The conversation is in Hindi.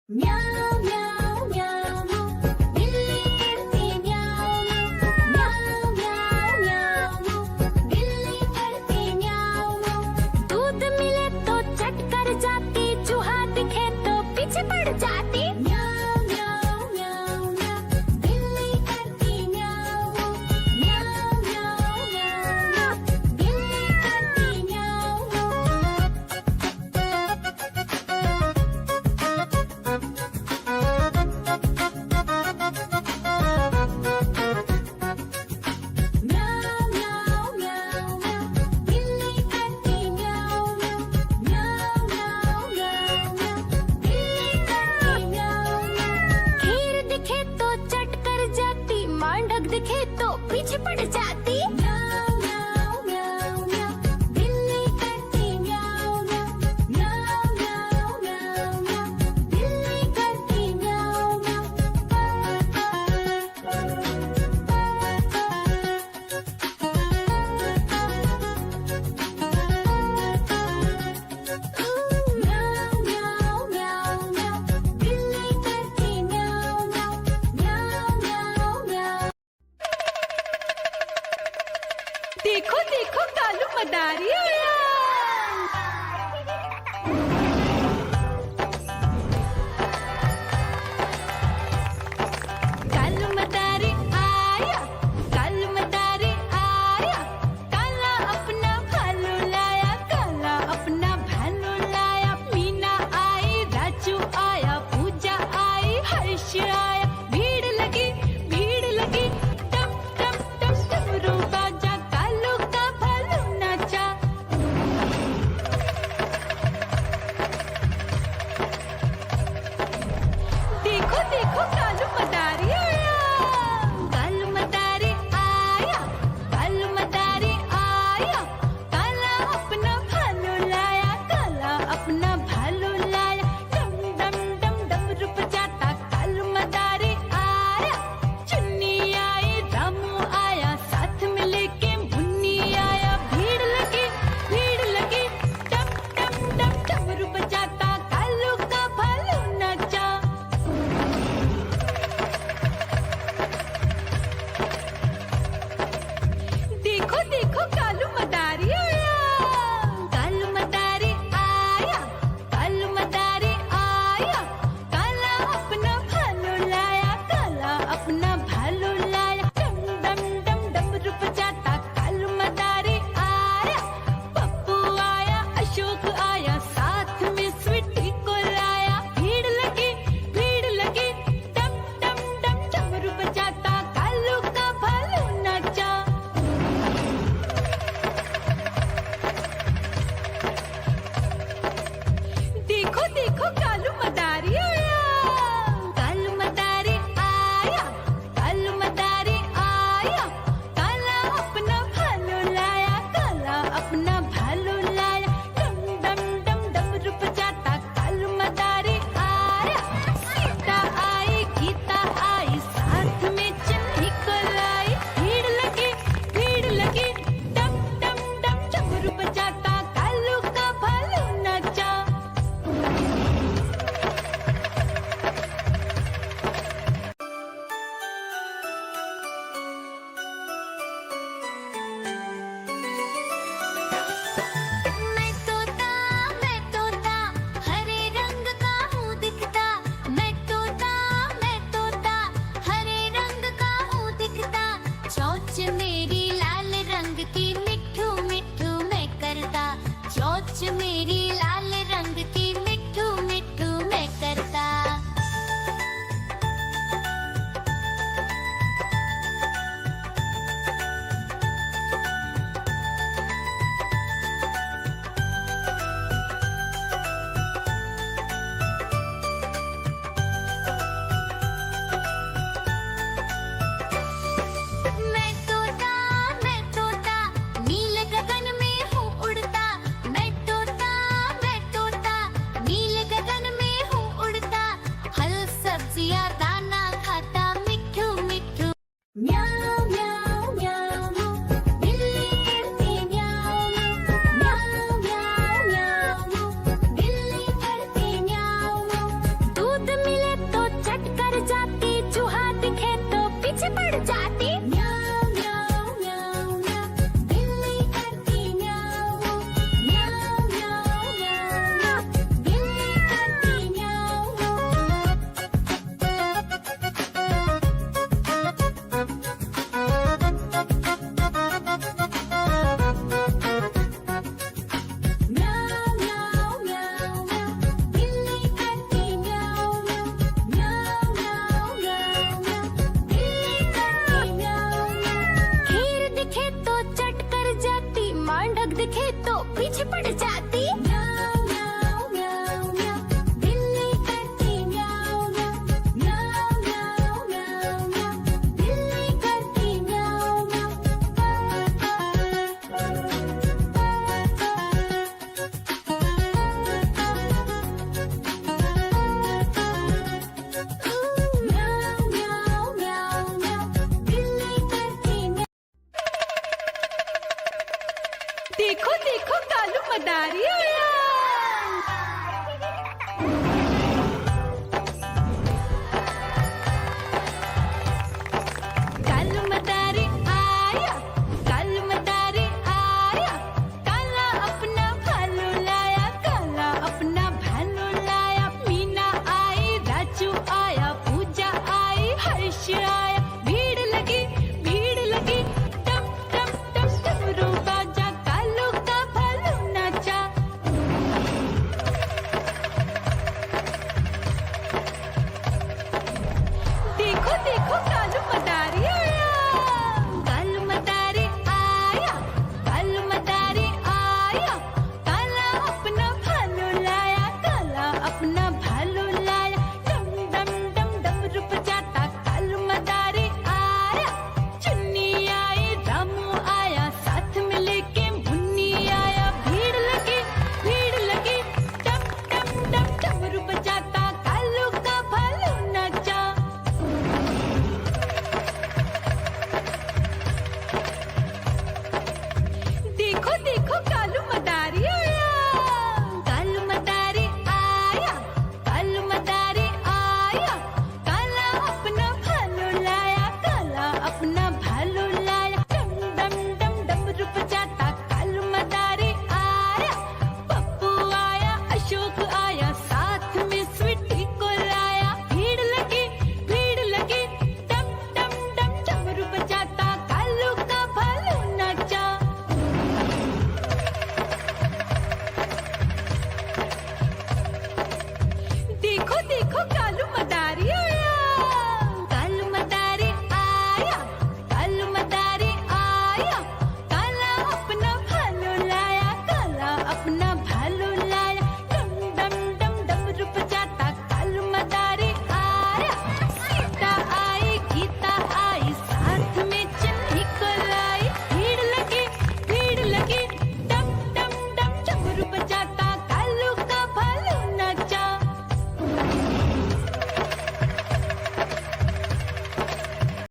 म्याऊं म्याऊं म्याऊं बिल्ली करती म्याऊं म्याऊं म्याऊं म्याऊं बिल्ली करती म्याऊं। दूध मिले तो चट कर जाती, चूहा दिखे तो पीछे पड़ जाती। म्याऊं म्याऊं म्याऊं म्याऊं बिल्ली करती म्याऊं म्याऊं म्याऊं म्याऊं बिल्ली करती म्याऊं। म्याऊं म्याऊं म्याऊं म्याऊं बिल्ली करती म्याऊं म्याऊं म्याऊं म्याऊं म्याऊं बिल्ली करती म्याऊं। खीर दिखे तो चट कर जाती, मांडक दिखे तो पीछे पड़ जाती। म्याऊं म्याऊं म्याऊं म्याऊं बिल्ली करती म्याऊं म्याऊं म्याऊं म्याऊं म्याऊं बिल्ली करती म्याऊं म्याऊं। म्याऊं म्याऊं म्याऊं म्याऊं बिल्ली करती म्याऊं म्याऊं म्याऊं म्याऊं म्याऊं। देखो देखो कालू मदारी आया। कालू मदारी आया, कालू मदारी आया। काला अपना भालू लाया, काला अपना भालू लाया। मीना आई, राजू आया, पूजा आई, हर्ष आया। भीड़ लगी टप टप टप डमरू बाजा। कालू का भालू नाचा, प्यारी